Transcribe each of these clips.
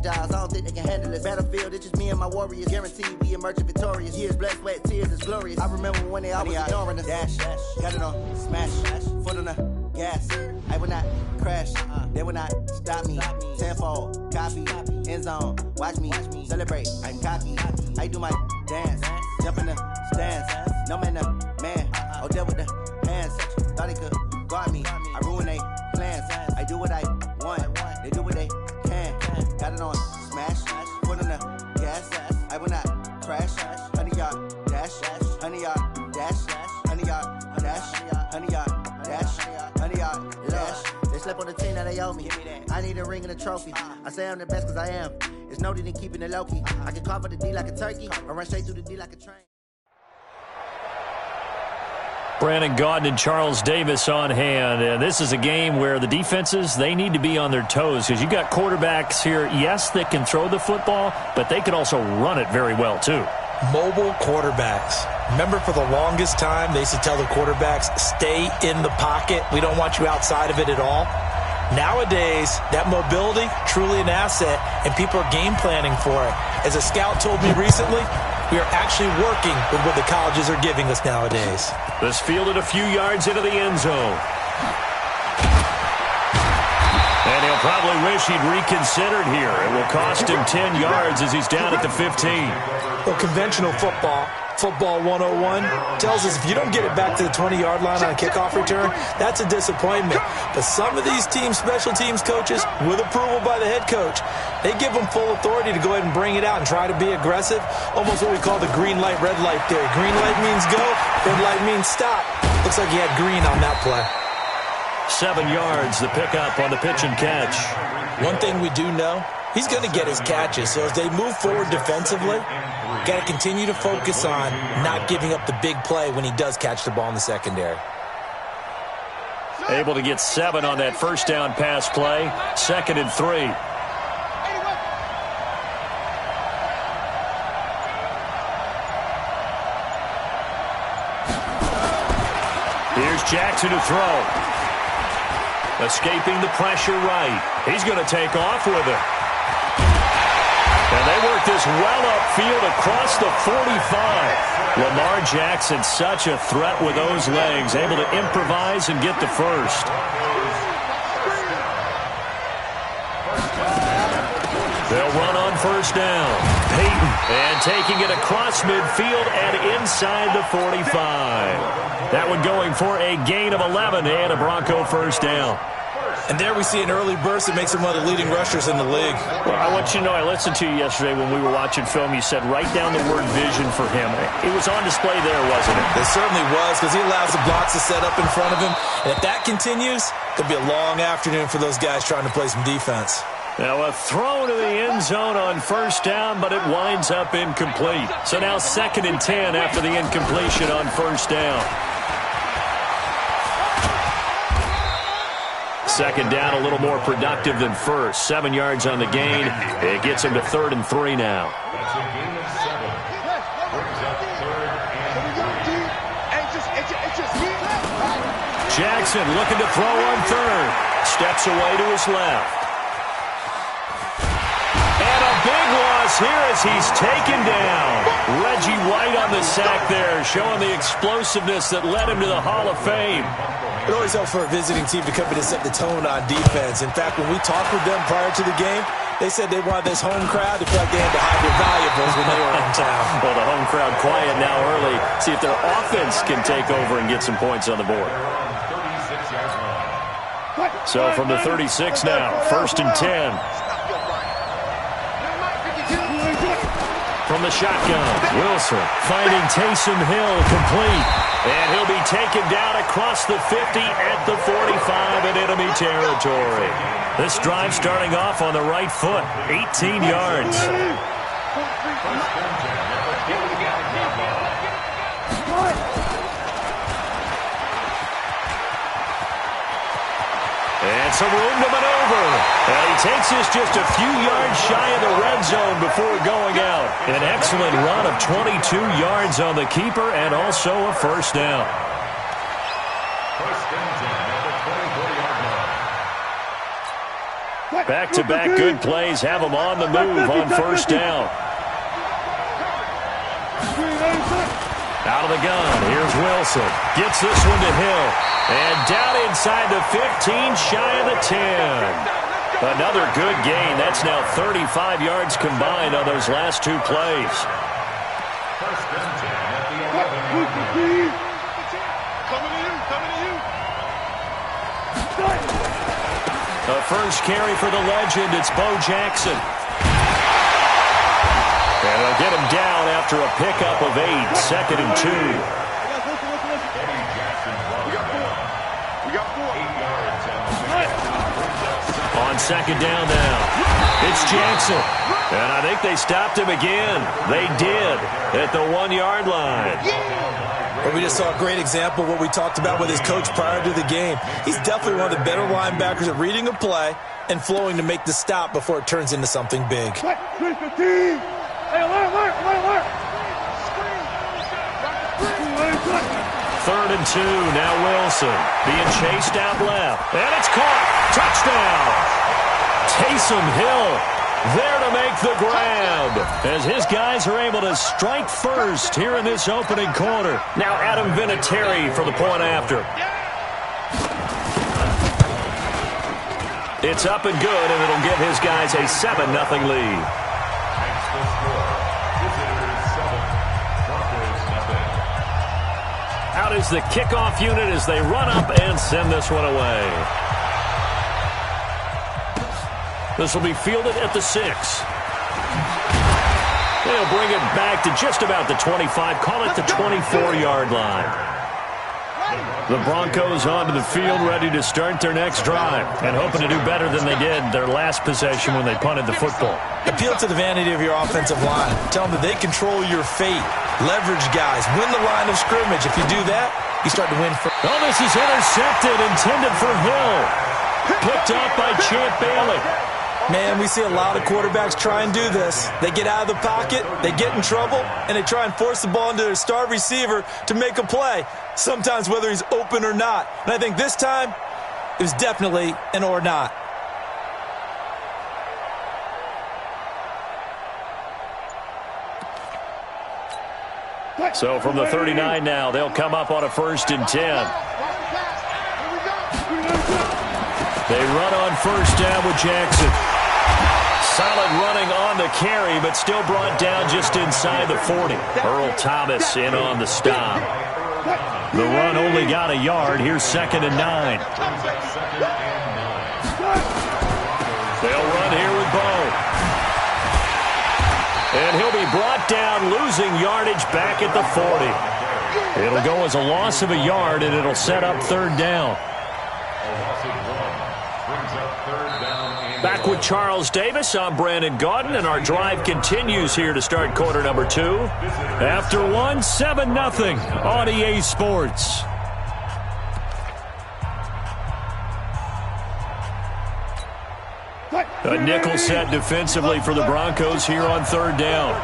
crocodiles, I don't think they can handle this. Battlefield, it's just me and my warriors. Guaranteed we emerging victorious. Years, blood, sweat, tears, it's glorious. I remember when they always ignoring us. Dash, got it on, smash, foot on the gas. I will not crash, they will not stop me. Tenfold, copy, end zone, watch me celebrate. I'm cocky, I do my dance, jump in the stands. No man, man, oh, deal with the hands. Thought he could guard me, I ruin they plans. I do what I want, they do what they can. Got it on, smash, foot on the gas. I will not crash, 100-yard dash, 100-yard dash, 100-yard dash, 100-yard dash, 100-yard dash. They slept on the team that they owe me. I need a ring and a trophy. I say I'm the best cause I am. It's no need in keeping it low-key. I can cover the D like a turkey, or run straight through the D like a train. Brandon Gaudin and Charles Davis on hand. And this is a game where the defenses, they need to be on their toes because you got quarterbacks here, yes, that can throw the football, but they can also run it very well too. Mobile quarterbacks. Remember, for the longest time, they used to tell the quarterbacks, stay in the pocket. We don't want you outside of it at all. Nowadays, that mobility, truly an asset, and people are game planning for it. As a scout told me recently, we are actually working with what the colleges are giving us nowadays. This fielded a few yards into the end zone. And he'll probably wish he'd reconsidered here. It will cost him 10 yards as he's down at the 15. Well, conventional football 101, tells us if you don't get it back to the 20-yard line on a kickoff return, that's a disappointment. But some of these teams, special teams coaches, with approval by the head coach, they give them full authority to go ahead and bring it out and try to be aggressive, almost what we call the green light, red light theory. Green light means go, red light means stop. Looks like he had green on that play. 7 yards, the pickup on the pitch and catch. One thing we do know, he's going to get his catches. So as they move forward defensively, got to continue to focus on not giving up the big play when he does catch the ball in the secondary. Able to get 7 on that first down pass play. 2nd and 3. Here's Jackson to throw. Escaping the pressure right. He's going to take off with it. And they work this well upfield across the 45. Lamar Jackson, such a threat with those legs, able to improvise and get the first. They'll run on first down. Peyton, and taking it across midfield and inside the 45. That one going for a gain of 11 and a Bronco first down. And there we see an early burst that makes him one of the leading rushers in the league. Well, I want you to know, I listened to you yesterday when we were watching film. You said write down the word vision for him. It was on display there, wasn't it? It certainly was, because he allows the blocks to set up in front of him. And if that continues, it'll be a long afternoon for those guys trying to play some defense. Now a throw to the end zone on first down, but it winds up incomplete. So now 2nd and 10 after the incompletion on first down. 2nd down, a little more productive than first. 7 yards on the gain. It gets him to 3rd and 3 now. Jackson looking to throw on 3rd. Steps away to his left. And a big loss here as he's taken down. Reggie White on the sack there, showing the explosiveness that led him to the Hall of Fame. It always helps for a visiting team to come in and set the tone on defense. In fact, when we talked with them prior to the game, they said they wanted this home crowd to feel like they had to hide their valuables when they were in town. Well, the home crowd quiet now early. See if their offense can take over and get some points on the board. So from the 36 now, 1st and 10. From the shotgun, Wilson finding Taysom Hill complete. And he'll be taken down across the 50 at the 45 in enemy territory. This drive starting off on the right foot, 18 yards. And some room to maneuver. And he takes this just a few yards shy of the red zone before going out. An excellent run of 22 yards on the keeper and also a first down. Back-to-back good plays have them on the move on first down. Out of the gun, here's Wilson. Gets this one to Hill. And down inside the 15, shy of the 10. Another good gain. That's now 35 yards combined on those last two plays. The first carry for the legend, it's Bo Jackson. And they'll get him down after a pickup of 8, 2nd and 2. On 2nd down now, it's Jackson. And I think they stopped him again. They did at the 1-yard line. But we just saw a great example of what we talked about with his coach prior to the game. He's definitely one of the better linebackers at reading a play and flowing to make the stop before it turns into something big. Third and 2, now Wilson being chased out left. And it's caught. Touchdown. Taysom Hill there to make the grab as his guys are able to strike first here in this opening quarter. Now Adam Vinatieri for the point after. It's up and good, and it'll give his guys a 7-0 lead. Out is the kickoff unit as they run up and send this one away. This will be fielded at the 6. They'll bring it back to just about the 25, call it the 24-yard line. The Broncos onto the field, ready to start their next drive and hoping to do better than they did their last possession when they punted the football. Appeal to the vanity of your offensive line. Tell them that they control your fate. Leverage guys. Win the line of scrimmage. If you do that, you start to win. Oh, this is intercepted, intended for Hill. Picked up by Champ Bailey. Man, we see a lot of quarterbacks try and do this. They get out of the pocket, they get in trouble, and they try and force the ball into their star receiver to make a play, sometimes whether he's open or not. And I think this time, it was definitely an or not. So from the 39 now, they'll come up on a 1st and 10. They run on first down with Jackson. Solid running on the carry, but still brought down just inside the 40. Earl Thomas in on the stop. The run only got a yard. Here's 2nd and 9. They'll run here with Bo. And he'll be brought down, losing yardage back at the 40. It'll go as a loss of a yard, and it'll set up 3rd down. Back with Charles Davis, I'm Brandon Gaudin, and our drive continues here to start quarter number 2. After 1, 7-0 on EA Sports. A nickel set defensively for the Broncos here on 3rd down.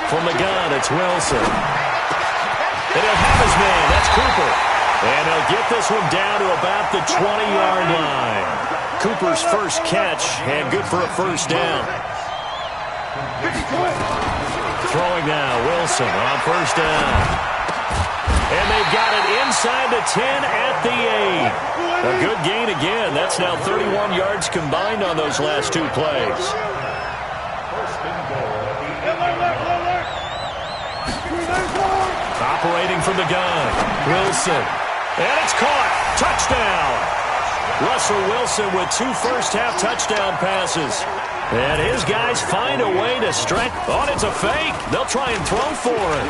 From the gun, it's Wilson. And he'll have his man, that's Cooper. And they'll get this one down to about the 20-yard line. Cooper's first catch, and good for a 1st down. Throwing now, Wilson on 1st down. And they've got it inside the 10 at the 8. A good gain again. That's now 31 yards combined on those last 2 plays. Operating from the gun, Wilson. And it's caught. Touchdown. Russell Wilson with 2 first-half touchdown passes. And his guys find a way to stretch. Oh, it's a fake. They'll try and throw for it.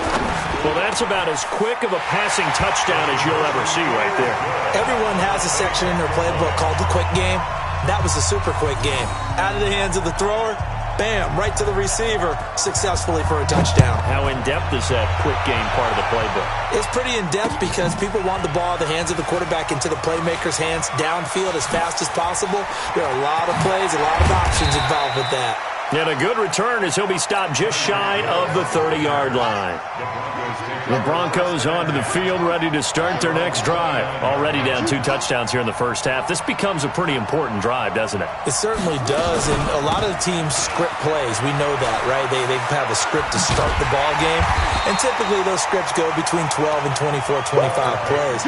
Well, that's about as quick of a passing touchdown as you'll ever see right there. Everyone has a section in their playbook called the quick game. That was a super quick game. Out of the hands of the thrower, bam, right to the receiver, successfully for a touchdown. How in-depth is that quick game part of the playbook? It's pretty in-depth because people want the ball in the hands of the quarterback into the playmaker's hands downfield as fast as possible. There are a lot of plays, a lot of options involved with that. And a good return as he'll be stopped just shy of the 30-yard line. The Broncos onto the field, ready to start their next drive. Already down 2 touchdowns here in the first half. This becomes a pretty important drive, doesn't it? It certainly does, and a lot of the teams script plays. We know that, right? They have a script to start the ball game, and typically those scripts go between 12 and 24, 25 plays.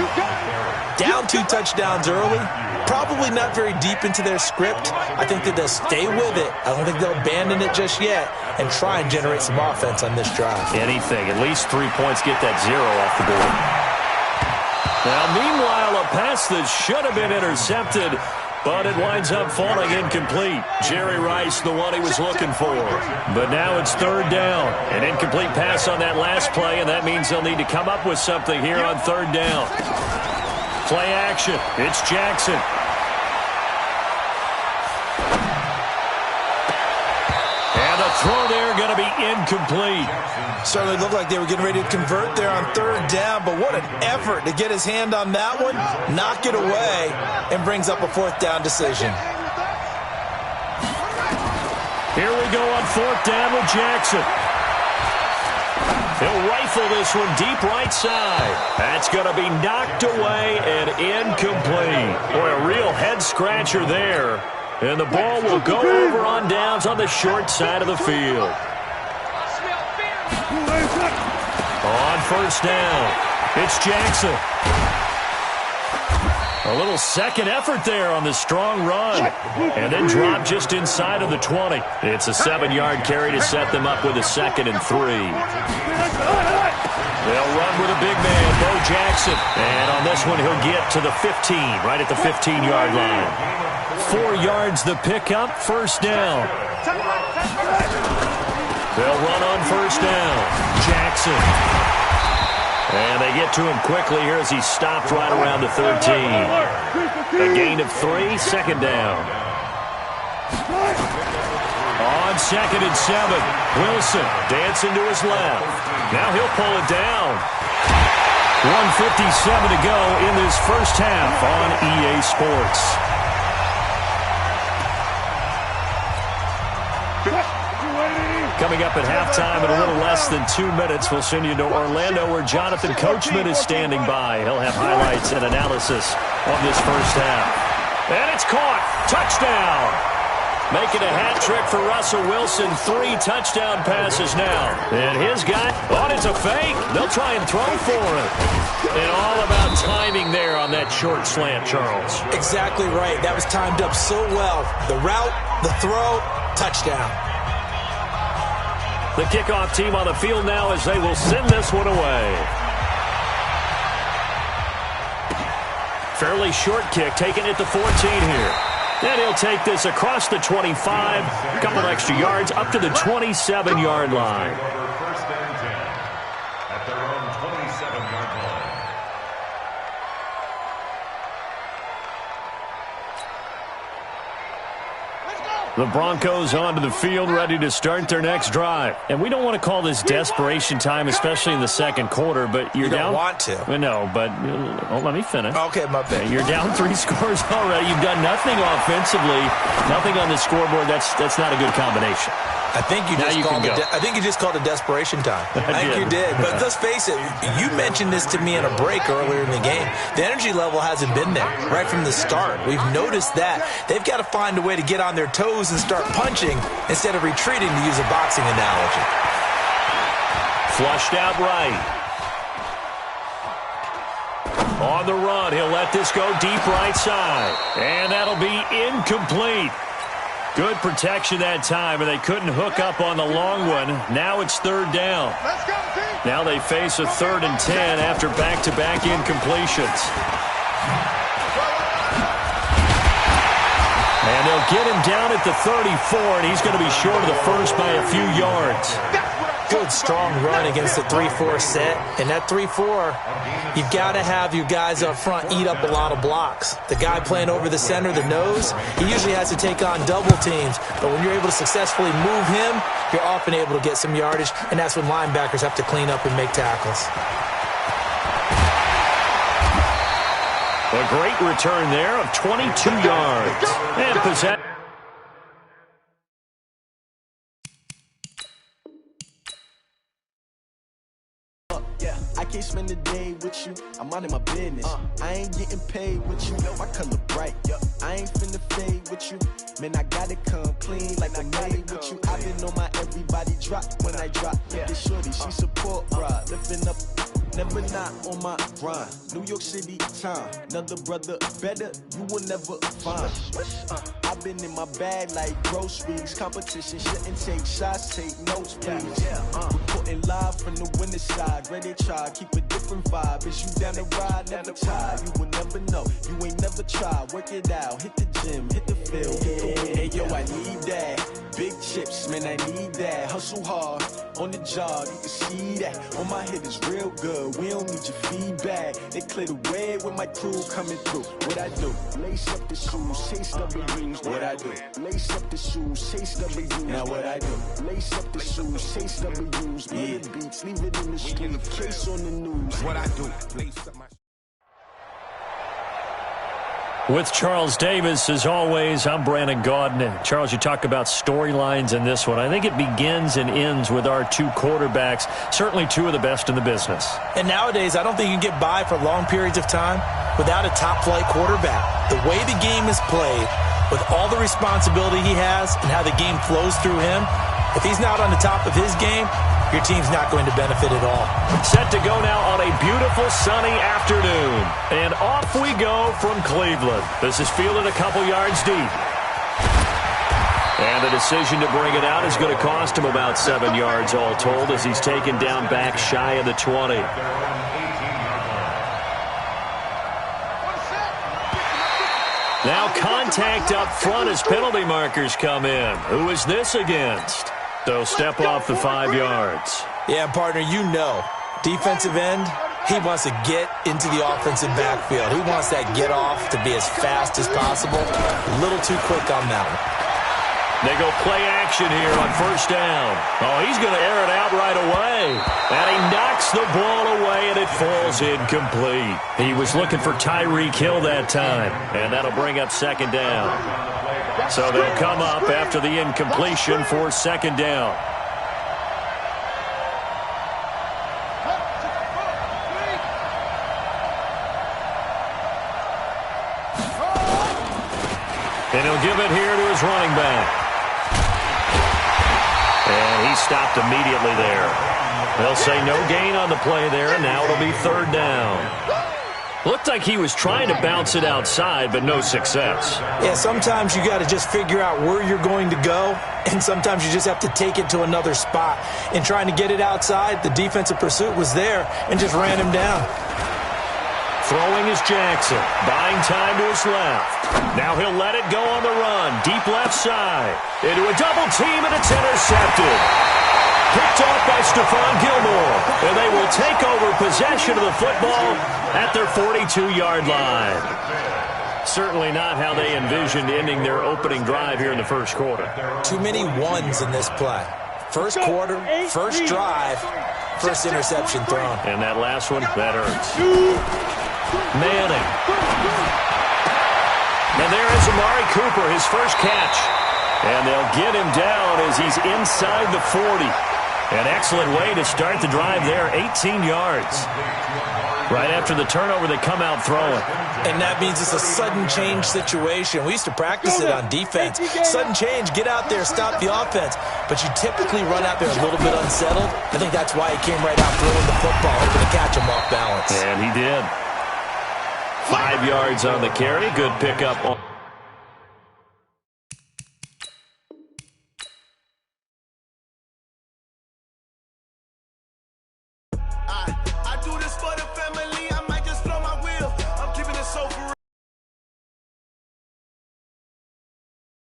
Down 2 touchdowns early, probably not very deep into their script. I think that they'll stay with it. I don't think they'll abandon it just yet and try and generate some offense on this drive. Anything. At least 3 points, get that 0 off the board. Now, meanwhile, a pass that should have been intercepted, but it winds up falling incomplete. Jerry Rice, the one he was looking for. But now it's 3rd down. An incomplete pass on that last play, and that means they'll need to come up with something here on 3rd down. Play action. It's Jackson. And the throw there going to be incomplete. Certainly looked like they were getting ready to convert there on 3rd down, but what an effort to get his hand on that one, knock it away, and brings up a 4th down decision. Here we go on 4th down with Jackson. He'll rifle this one deep right side. That's going to be knocked away and incomplete. Boy, a real head-scratcher there. And the ball will go over on downs on the short side of the field. On 1st down, it's Jackson. A little second effort there on the strong run. And then drop just inside of the 20. It's a 7-yard carry to set them up with a 2nd and 3. They'll run with a big man, Bo Jackson. And on this one, he'll get to the 15, right at the 15-yard line. 4 yards the pickup, 1st down. They'll run on 1st down. Jackson. And they get to him quickly here as he stopped right around the 13. A gain of 3, 2nd down. On 2nd and 7, Wilson dancing to his left. Now he'll pull it down. 1:57 to go in this first half on EA Sports. Coming up at halftime in a little less than 2 minutes, we'll send you to Orlando where Jonathan Coachman is standing by. He'll have highlights and analysis of this first half. And it's caught. Touchdown. Making a hat trick for Russell Wilson. 3 touchdown passes now. And his guy, it's a fake. They'll try and throw for him. And all about timing there on that short slant, Charles. Exactly right. That was timed up so well. The route, the throw, touchdown. The kickoff team on the field now as they will send this one away. Fairly short kick, taken at the 14 here. And he'll take this across the 25, a couple extra yards, up to the 27-yard line. At their own 27-yard line. The Broncos onto the field, ready to start their next drive. And we don't want to call this desperation time, especially in the second quarter, but you're down. You don't want to. No, but let me finish. Okay, my bad. You're down 3 scores already. You've done nothing offensively, nothing on the scoreboard. That's not a good combination. I think you just called it desperation time. I think you did. But let's face it, you mentioned this to me in a break earlier in the game. The energy level hasn't been there right from the start. We've noticed that. They've got to find a way to get on their toes and start punching instead of retreating, to use a boxing analogy. Flushed out right. On the run, he'll let this go deep right side. And that'll be incomplete. Good protection that time, and they couldn't hook up on the long one. Now it's 3rd down. Now they face a 3rd and 10 after back-to-back incompletions. And they'll get him down at the 34, and he's going to be short of the first by a few yards. Good, strong run against the 3-4 set. And that 3-4, you've got to have your guys up front eat up a lot of blocks. The guy playing over the center, the nose, he usually has to take on double teams. But when you're able to successfully move him, you're often able to get some yardage, and that's when linebackers have to clean up and make tackles. A great return there of 22 yards. And possession. can't spend a day with you. I'm out of my business. I ain't getting paid with you. My color bright. I ain't finna fade with you. Man, I gotta come clean like I made with you. I been on my everybody drop when I drop. This shorty, she support, bruh. Lifting up, never not on my grind. New York City time. Another brother better, you will never find. I've been in my bag like groceries. Competition shouldn't take shots, take notes, please. Reporting live from the winning side. Ready to try, keep a different vibe. Is you down the ride, never tired. You will never know, you ain't never tried. Work it out, hit the gym, hit the field. Hey yo, I need that. Big chips, man, I need that. Hustle hard, on the job, you can see that. On my head is real good, we don't need your feedback. They clear the way with my crew coming through. What I do? Lace up the shoes, chase W's. What I do? Lace up the shoes, chase W's. Now what I do? Lace up the shoes, chase W's. Beat the beats, leave it in the street, case on the news. What I do? Lace up my With Charles Davis, as always, I'm Brandon Gaudin. Charles, you talk about storylines in this one. I think it begins and ends with our two quarterbacks, certainly two of the best in the business. And nowadays, I don't think you can get by for long periods of time without a top-flight quarterback. The way the game is played, with all the responsibility he has and how the game flows through him, if he's not on the top of his game, your team's not going to benefit at all. Set to go now on a beautiful sunny afternoon. And off we go from Cleveland. This is fielded a couple yards deep. And the decision to bring it out is going to cost him about 7 yards all told as he's taken down back shy of the 20. Now contact up front as penalty markers come in. Who is this against? They'll step off the 5 yards. Yeah, partner, you know, defensive end, he wants to get into the offensive backfield. He wants that get off to be as fast as possible. A little too quick on that one. They go play action here on first down. Oh, he's going to air it out right away. And he knocks the ball away, and it falls incomplete. He was looking for Tyreek Hill that time, and that'll bring up second down. So they'll come up after the incompletion for second down. And he'll give it here to his running back. And he stopped immediately there. They'll say no gain on the play there, and now it'll be third down. Looked like he was trying to bounce it outside, but no success. Yeah, sometimes you got to just figure out where you're going to go, and sometimes you just have to take it to another spot. In trying to get it outside, the defensive pursuit was there and just ran him down. Throwing is Jackson, buying time to his left. Now he'll let it go on the run, deep left side. Into a double team, and it's intercepted. Picked off by Stephon Gilmore, and they will take over possession of the football at their 42-yard line. Certainly not how they envisioned ending their opening drive here in the first quarter. Too many ones in this play. First quarter, first drive, first interception thrown. And that last one, that hurts. Manning. And there is Amari Cooper, his first catch. And they'll get him down as he's inside the 40. An excellent way to start the drive there, 18 yards. Right after the turnover, they come out throwing. And that means it's a sudden change situation. We used to practice it on defense. Sudden change, get out there, stop the offense. But you typically run out there a little bit unsettled. I think that's why he came right out throwing the football, hoping to catch him off balance. And he did. 5 yards on the carry. Good pickup on. I do this for the family. I might just blow my wheel. I'm keeping it so for real.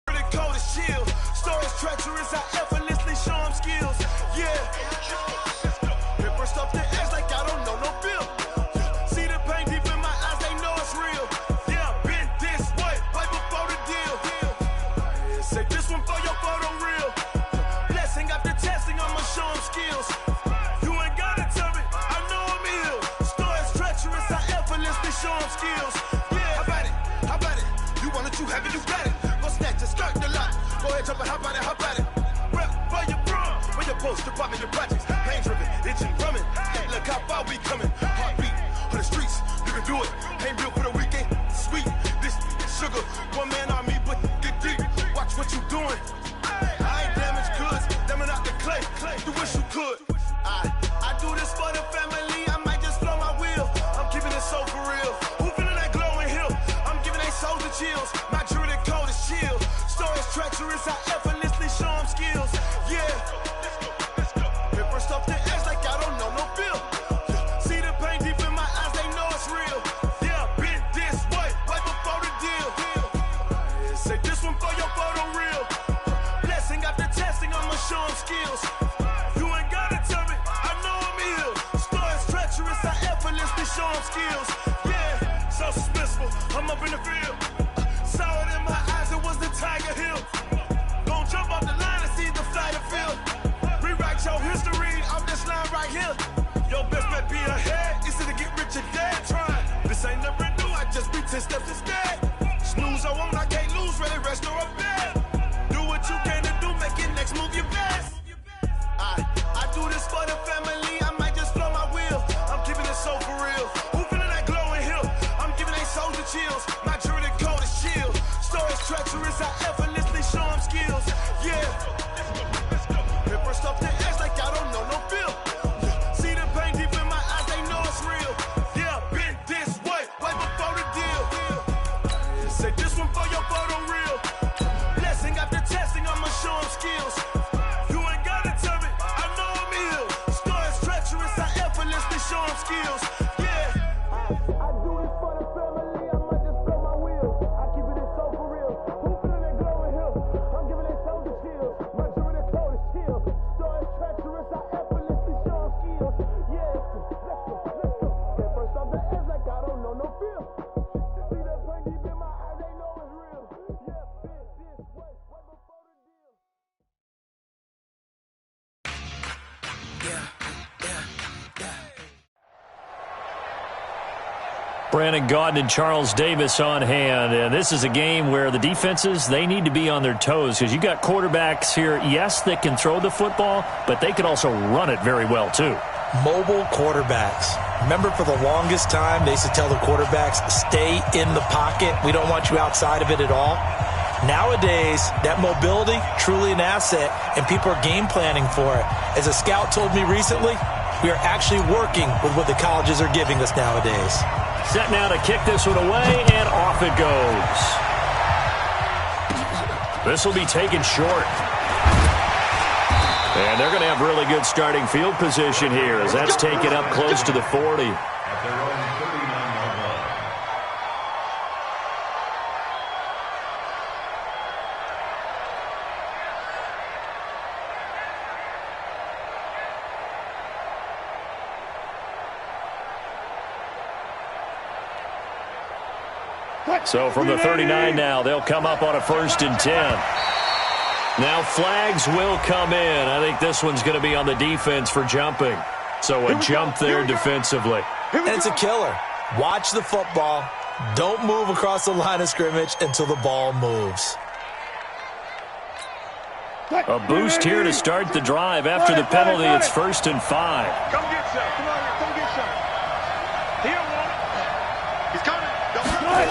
Really cold as shield. Stories treacherous. I effortlessly show them skills. Yeah. Paper stuff the edge like I don't know no bill. See the pain deep in my eyes. They know it's real. Yeah, been this way right before the deal. Say this one for your photo real. Blessing after testing. I'ma show them skills. Show them skills. Yeah, how about it? You want it, you have it, you got it. Go snatch it, skirt the lot. Go ahead, jump it, how about it? Rep for your bro, when your post, department and projects. Pain driven, itching, drumming. Hey, look how far we coming. Heartbeat for the streets. You can do it. Ain't built for the weekend. Sweet, this sugar. One man army, but get deep. Watch what you doing. I ain't damaged goods. Damn it out the clay. You wish you could. I do this for the family. I might just blow my wheel. I'm keeping it so for real. Who feeling that glowing hill? I'm giving they souls the chills. My jewelry code is chill. Stories treacherous. I effortlessly show them skills. Yeah. Paper stuff the edge like I don't know no feel. See the pain deep in my eyes. They know it's real. Yeah, been this way before the deal. Say this one for your photo real. Blessing after testing. I'ma show them skills. You ain't gotta tell me. I know I'm ill. Stories treacherous. I effortlessly show them skills. Yeah, so suspenseful. I'm up in the field. Saw it in my eyes. It was the Tiger Hill. Gon' jump off the line and see the flight of field. Rewrite your history off this line right here. Your best bet be ahead. It's to get rich or dead trying. This ain't never new. I just be 10 steps instead. Snooze I won't. I can't lose. Ready, rest or a bed. Do what you can to do. Make it next move your best. I do this for the family. I might just blow my wheel. I'm keeping it so for real. Who feeling that glowing hill? I'm giving they souls the chills. My jewelry code is chill. Stories treacherous. I effortlessly show them skills. Yeah. Paper stuff the edge like I don't know no feel. See the pain deep in my eyes. They know it's real. Yeah, been this way before the deal. Say this one for your photo real. Blessing after testing. I'ma show them skills. You ain't gotta tell me. I know I'm ill. Stories treacherous. I effortlessly show them skills. Yeah. I do it for the family. I might just blow my wheel. I keep it so for real. Who feeling that glowing hill? I'm giving they souls the chills. My jewelry code is chill. Stories treacherous. I effortlessly show them skills. Yeah. Let's go. Get first off the edge like I don't know no feel. See that pain deep in my eyes. They know it's real. Yeah, been this way before the deal. Brandon Gaudin and Charles Davis on hand, and this is a game where the defenses, they need to be on their toes because you got quarterbacks here, yes, that can throw the football, but they can also run it very well too. Mobile quarterbacks. Remember, for the longest time, they used to tell the quarterbacks, stay in the pocket. We don't want you outside of it at all. Nowadays, that mobility, truly an asset, and people are game planning for it. As a scout told me recently, we are actually working with what the colleges are giving us nowadays. Set now to kick this one away, and off it goes. This will be taken short. And they're going to have really good starting field position here as that's taken up close to the 40. At their own 39-yard line. So from the 39 now, they'll come up on a 1st and 10. Now flags will come in. I think this one's going to be on the defense for jumping. So a jump there defensively. And it's a killer. Watch the football. Don't move across the line of scrimmage until the ball moves. A boost here to start the drive. After the penalty, it's 1st and 5. Come get some. Come on here. Come get some. He don't want it. He's coming. Don't run it.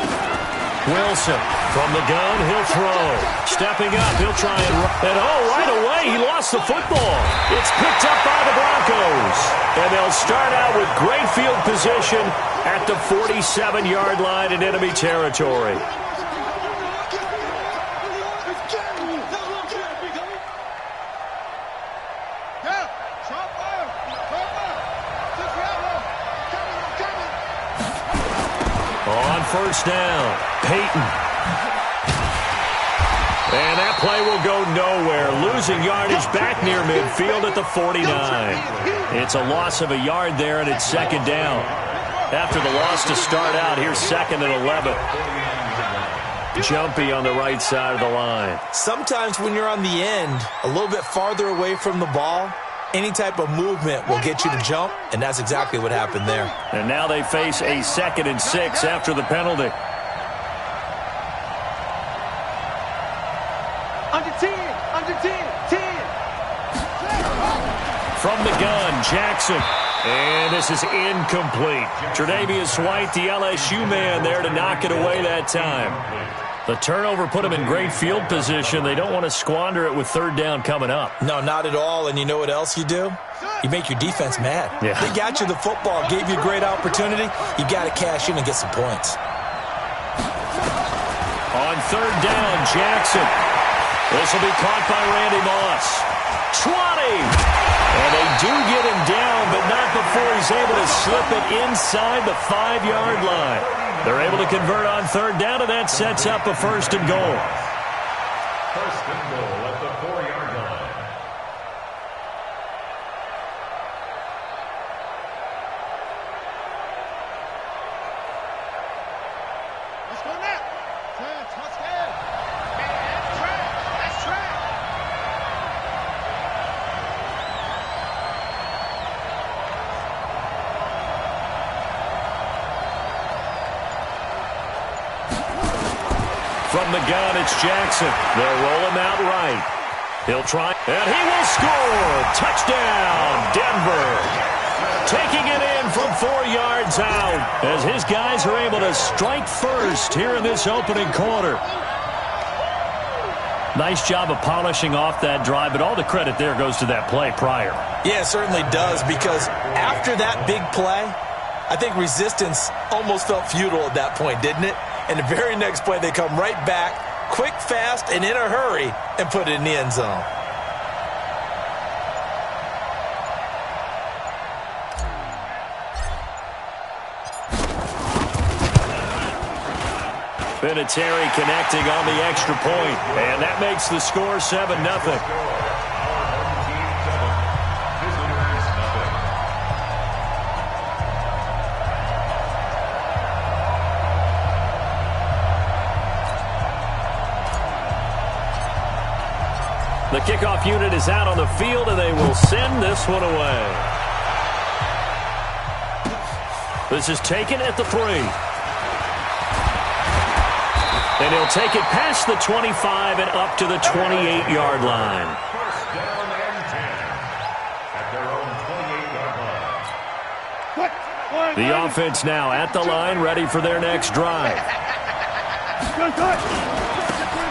Wilson from the gun, he'll throw. Stepping up, he'll try and right away, he lost the football. It's picked up by the Broncos. And they'll start out with great field position at the 47-yard line in enemy territory. On 1st down, Peyton. And that play will go nowhere. Losing yardage back near midfield at the 49. It's a loss of a yard there, and it's 2nd down. After the loss to start out, here's 2nd and 11. Jumpy on the right side of the line. Sometimes when you're on the end, a little bit farther away from the ball, any type of movement will get you to jump, and that's exactly what happened there. And now they face a 2nd and 6 after the penalty. Under 10, under 10, 10. From the gun, Jackson. And this is incomplete. Tre'Davious White, the LSU man there to knock it away that time. The turnover put them in great field position. They don't want to squander it with third down coming up. No, not at all. And you know what else you do? You make your defense mad. Yeah. They got you the football, gave you a great opportunity. You got to cash in and get some points. On third down, Jackson. This will be caught by Randy Moss. 20! And they do get him down, but not before he's able to slip it inside the 5-yard line. They're able to convert on third down, and that sets up a first and goal. First and goal at the 4-yard line. Let's go now. Touchdown. And track. That's track. From the gun, it's Jackson. They'll roll him out right. He'll try, and he will score. Touchdown, Denver. Taking it in from 4 yards out as his guys are able to strike first here in this opening quarter. Nice job of polishing off that drive, but all the credit there goes to that play prior. Yeah, it certainly does, because after that big play, I think resistance almost felt futile at that point, didn't it? And the very next play, they come right back, quick, fast, and in a hurry, and put it in the end zone. Vinatieri connecting on the extra point, and that makes the score 7-0. The kickoff unit is out on the field, and they will send this one away. This is taken at the 3. And he'll take it past the 25 and up to the 28-yard line. First down and 10 at their own 28-yard line. The offense now at the line, ready for their next drive.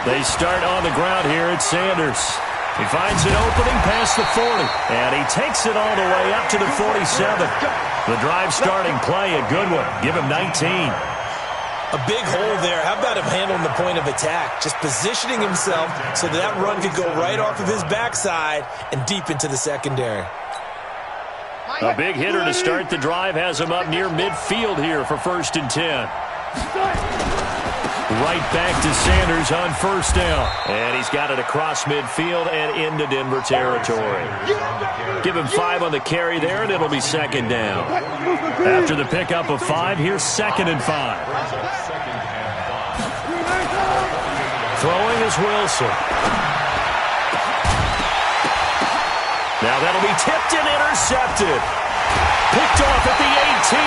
They start on the ground here at Sanders. He finds an opening past the 40, and he takes it all the way up to the 47. The drive starting play, a good one. Give him 19. A big hole there. How about him handling the point of attack? Just positioning himself so that run could go right off of his backside and deep into the secondary. A big hitter to start the drive has him up near midfield here for 1st and 10. Right back to Sanders on first down. And he's got it across midfield and into Denver territory. Give him 5 on the carry there, and it'll be 2nd down. After the pickup of 5, here's 2nd and 5. Throwing is Wilson. Now that'll be tipped and intercepted. Picked off at the 18.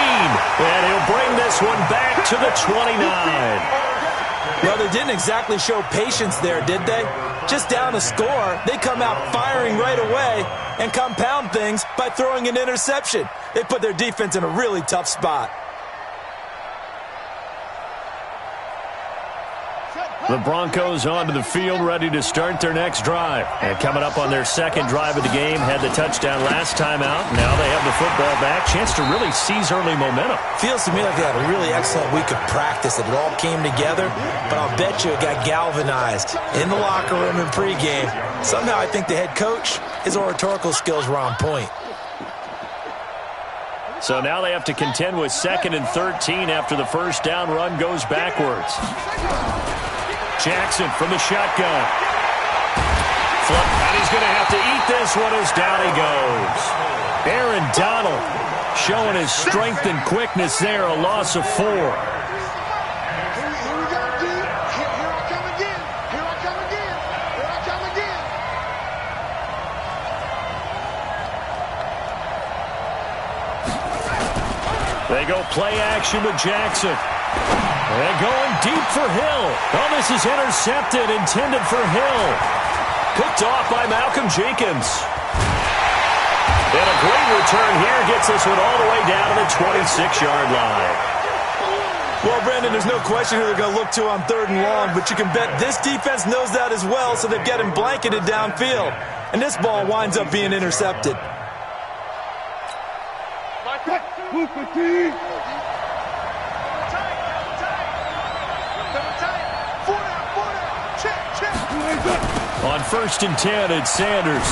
And he'll bring this one back to the 29. Well, they didn't exactly show patience there, did they? Just down a score, they come out firing right away and compound things by throwing an interception. They put their defense in a really tough spot. The Broncos onto the field, ready to start their next drive. And coming up on their 2nd drive of the game, had the touchdown last time out. Now they have the football back. Chance to really seize early momentum. Feels to me like they had a really excellent week of practice. It all came together, but I'll bet you it got galvanized in the locker room and pregame. Somehow I think the head coach, his oratorical skills were on point. So now they have to contend with 2nd and 13 after the first down run goes backwards. Jackson from the shotgun. Flip, and he's going to have to eat this one as down he goes. Aaron Donald showing his strength and quickness there, a loss of 4. They go play action with Jackson. And going deep for Hill. Oh, this is intercepted, intended for Hill. Picked off by Malcolm Jenkins. And a great return here gets this one all the way down to the 26-yard line. Well, Brandon, there's no question who they're going to look to on 3rd and long, but you can bet this defense knows that as well, so they've got him blanketed downfield. And this ball winds up being intercepted. On 1st and 10, it's Sanders.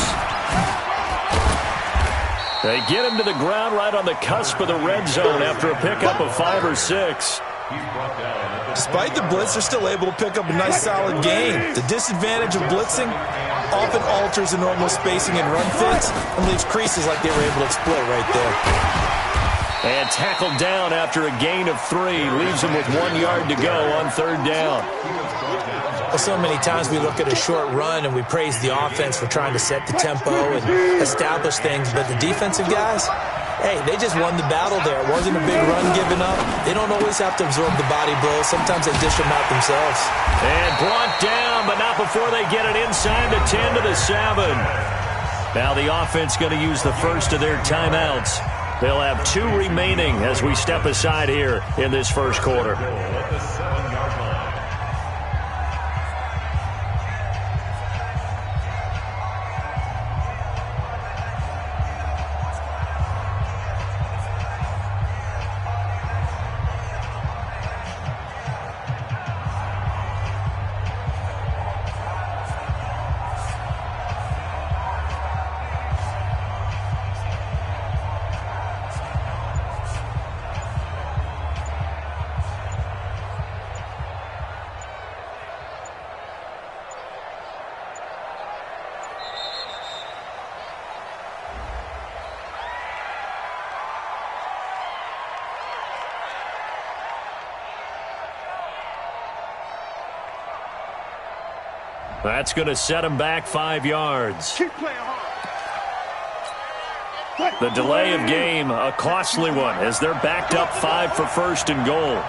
They get him to the ground right on the cusp of the red zone after a pickup of 5 or 6. Despite the blitz, they're still able to pick up a nice solid gain. The disadvantage of blitzing often alters the normal spacing and run fits and leaves creases like they were able to exploit right there. And tackled down after a gain of 3. Leaves him with 1 yard to go on 3rd down. Well, so many times we look at a short run and we praise the offense for trying to set the tempo and establish things, but the defensive guys, hey, they just won the battle there. It wasn't a big run given up. They don't always have to absorb the body blows. Sometimes they dish them out themselves. And brought down, but not before they get it inside the 10 to the 7. Now the offense going to use the first of their timeouts. They'll have 2 remaining as we step aside here in this first quarter. That's going to set him back 5 yards. The delay of game, a costly one, as they're backed up 5 for 1st and goal.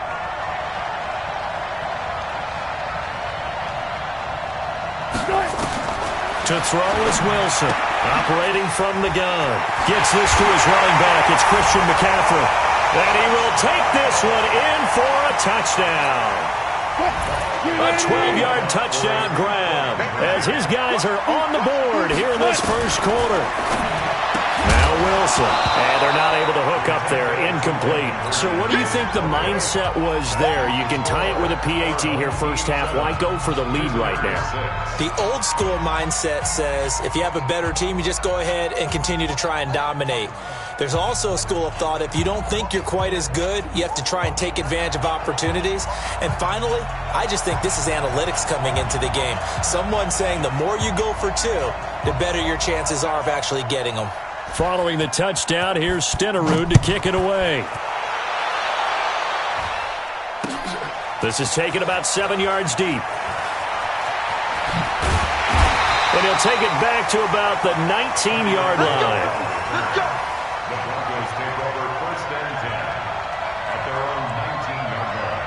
To throw is Wilson, operating from the gun. Gets this to his running back. It's Christian McCaffrey. And he will take this one in for a touchdown. A 12-yard touchdown grab as his guys are on the board here in this first quarter. Now Wilson, and they're not able to hook up there. Incomplete. So what do you think the mindset was there? You can tie it with a PAT here first half. Why go for the lead right now? The old school mindset says if you have a better team, you just go ahead and continue to try and dominate. There's also a school of thought, if you don't think you're quite as good, you have to try and take advantage of opportunities. And finally, I just think this is analytics coming into the game. Someone saying the more you go for 2, the better your chances are of actually getting them. Following the touchdown, here's Stenerud to kick it away. This is taken about 7 yards deep. And he'll take it back to about the 19-yard line. Let's go. The Broncos take over 1st and 10 at their own 19-yard line.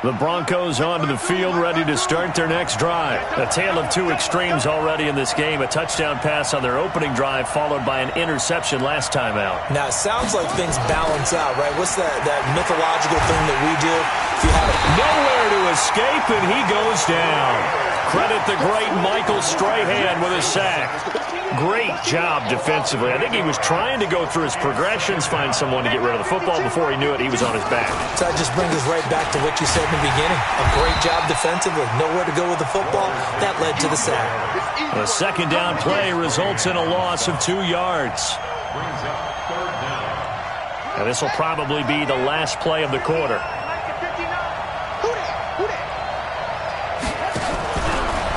The Broncos onto the field, ready to start their next drive. A tale of 2 extremes already in this game. A touchdown pass on their opening drive, followed by an interception last time out. Now, it sounds like things balance out, right? What's that mythological thing that we do? If you have nowhere to escape, and he goes down. Credit the great Michael Strahan with a sack. Great job defensively. I think he was trying to go through his progressions, find someone to get rid of the football. Before he knew it, he was on his back. So that just brings us right back to what you said in the beginning. A great job defensively. Nowhere to go with the football. That led to the sack. A second down play results in a loss of 2 yards. Brings up 3rd down. And this will probably be the last play of the quarter.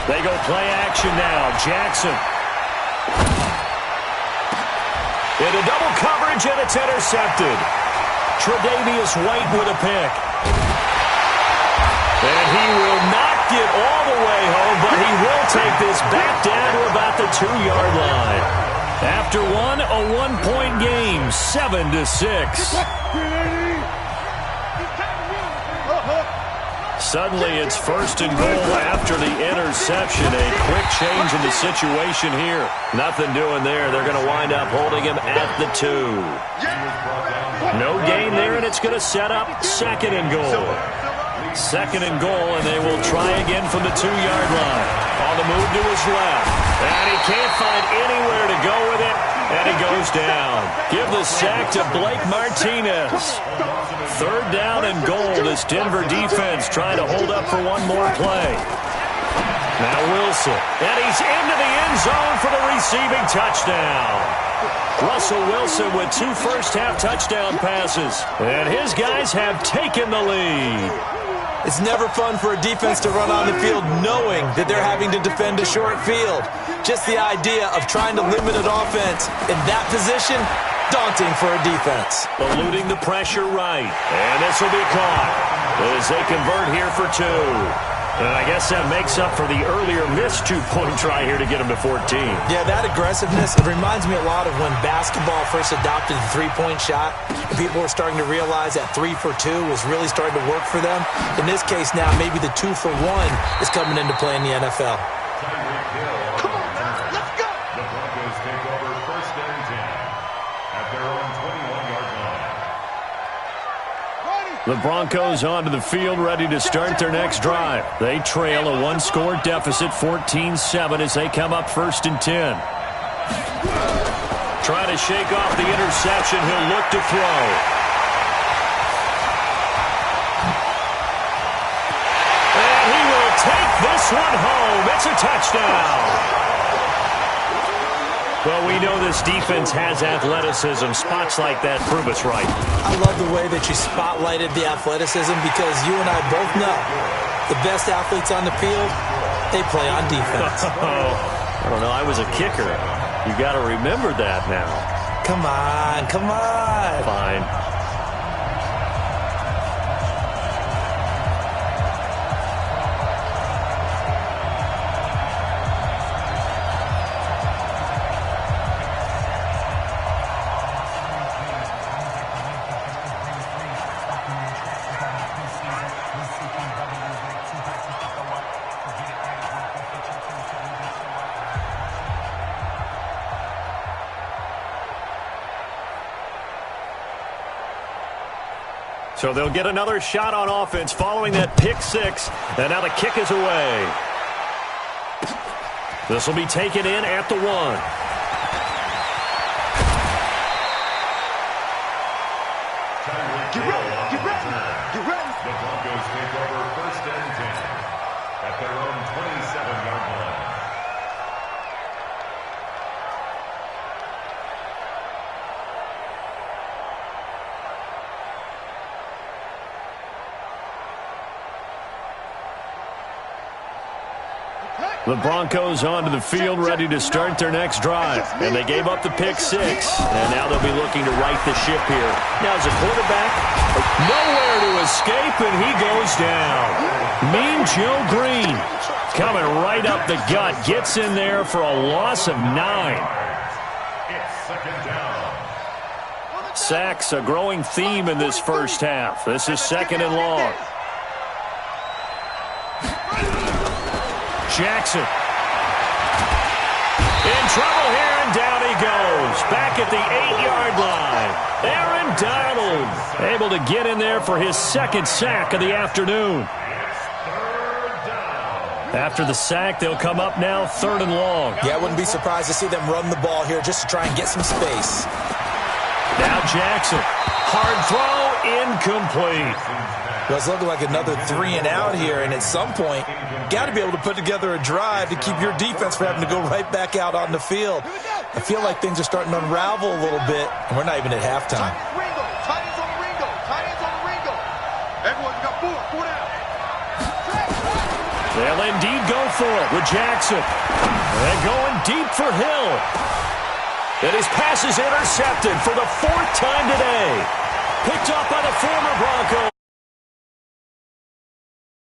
They go play action now. Jackson. Into double coverage, and it's intercepted. Tre'Davious White with a pick. And he will not get all the way home, but he will take this back down to about the 2-yard line. After one, a 1-point game, 7-6. Suddenly it's 1st and goal after the interception. A quick change in the situation here. Nothing doing there. They're going to wind up holding him at the 2. No gain there, and it's going to set up 2nd and goal. 2nd and goal, and they will try again from the 2-yard line. On the move to his left. And he can't find anywhere to go with it. And he goes down. Give the sack to Blake Martinez. 3rd down and goal. This Denver defense trying to hold up for one more play. Now Wilson. And he's into the end zone for the receiving touchdown. Russell Wilson with 2 first-half touchdown passes. And his guys have taken the lead. It's never fun for a defense to run on the field knowing that they're having to defend a short field. Just the idea of trying to limit an offense in that position, daunting for a defense. Eluding the pressure right. And this will be caught as they convert here for 2. And I guess that makes up for the earlier missed 2-point try here to get him to 14. Yeah, that aggressiveness, it reminds me a lot of when basketball first adopted the 3-point shot. And people were starting to realize that 3 for 2 was really starting to work for them. In this case now, maybe the 2 for 1 is coming into play in the NFL. Come on, let's go. The Broncos take over 1st and 10 at their own 21-yard line. The Broncos onto the field, ready to start their next drive. They trail a 1-score deficit, 14-7, as they come up 1st and 10. Trying to shake off the interception. He'll look to throw. And he will take this one home. It's a touchdown. Well, we know this defense has athleticism. Spots like that prove us right. I love the way that you spotlighted the athleticism because you and I both know the best athletes on the field, they play on defense. I don't know. I was a kicker. You got to remember that now. Come on, come on. Fine. So they'll get another shot on offense following that pick 6. And now the kick is away. This will be taken in at the 1. Get ready, get ready, get ready. The Broncos take over 1st and 10 at their own 27-yard line. The Broncos onto the field, ready to start their next drive. And they gave up the pick 6. And now they'll be looking to right the ship here. Now as a quarterback, nowhere to escape, and he goes down. Mean Joe Green coming right up the gut. Gets in there for a loss of 9. It's 2nd down. Sacks, a growing theme in this first half. This is 2nd and long. Jackson. In trouble here, and down he goes. Back at the 8-yard line. Aaron Donald able to get in there for his 2nd sack of the afternoon. After the sack, they'll come up now 3rd and long. Yeah, I wouldn't be surprised to see them run the ball here just to try and get some space. Now Jackson. Hard throw, incomplete. Well, it's looking like another 3 and out here, and at some point, got to be able to put together a drive to keep your defense from having to go right back out on the field. I feel like things are starting to unravel a little bit, and we're not even at halftime. Tight ends on the Ringo. Tight ends on the Ringo. Everyone's got 4 down. They'll indeed go for it with Jackson. And going deep for Hill. And his pass is intercepted for the 4th time today. Picked up by the former Bronco.